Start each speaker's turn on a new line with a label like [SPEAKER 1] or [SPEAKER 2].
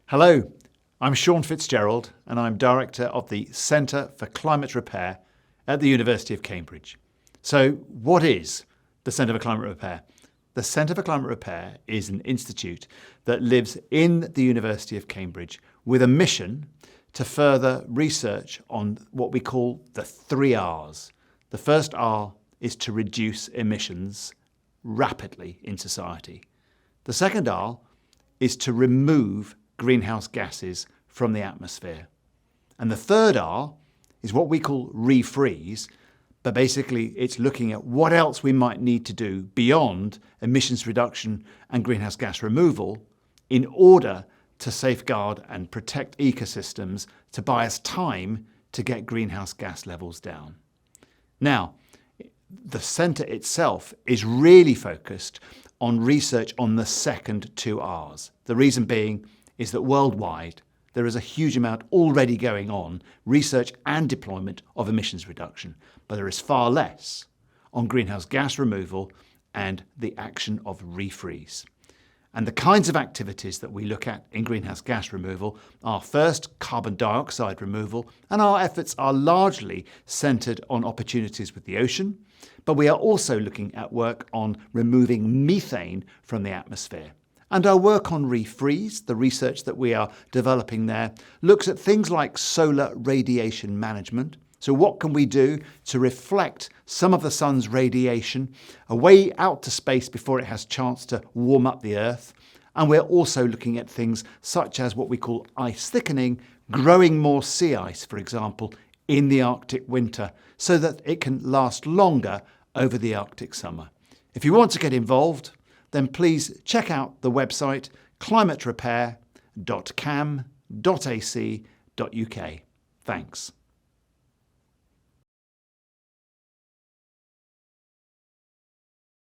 [SPEAKER 1] Hello, I'm Shaun Fitzgerald and I'm Director of the Centre for Climate Repair at the University of Cambridge. So what is the Centre for Climate Repair? The Centre for Climate Repair is an institute that lives in the University of Cambridge with a mission to further research on what we call the 3 Rs. The first R is to reduce emissions rapidly in society. The second R is to remove greenhouse gases from the atmosphere. And the third R is what we call refreeze, but basically it's looking at what else we might need to do beyond emissions reduction and greenhouse gas removal in order to safeguard and protect ecosystems to buy us time to get greenhouse gas levels down. Now, the centre itself is really focused on research on the second 2 Rs. The reason being is that worldwide there is a huge amount already going on, research and deployment of emissions reduction, but there is far less on greenhouse gas removal and the action of refreeze. And the kinds of activities that we look at in greenhouse gas removal are first carbon dioxide removal, and our efforts are largely centred on opportunities with the ocean, but we are also looking at work on removing methane from the atmosphere. And our work on refreeze, the research that we are developing there, looks at things like solar radiation management. So what can we do to reflect some of the sun's radiation away out to space before it has a chance to warm up the Earth? And we're also looking at things such as what we call ice thickening, growing more sea ice, for example, in the Arctic winter, so that it can last longer over the Arctic summer. If you want to get involved, then please check out the website climaterepair.cam.ac.uk. Thanks.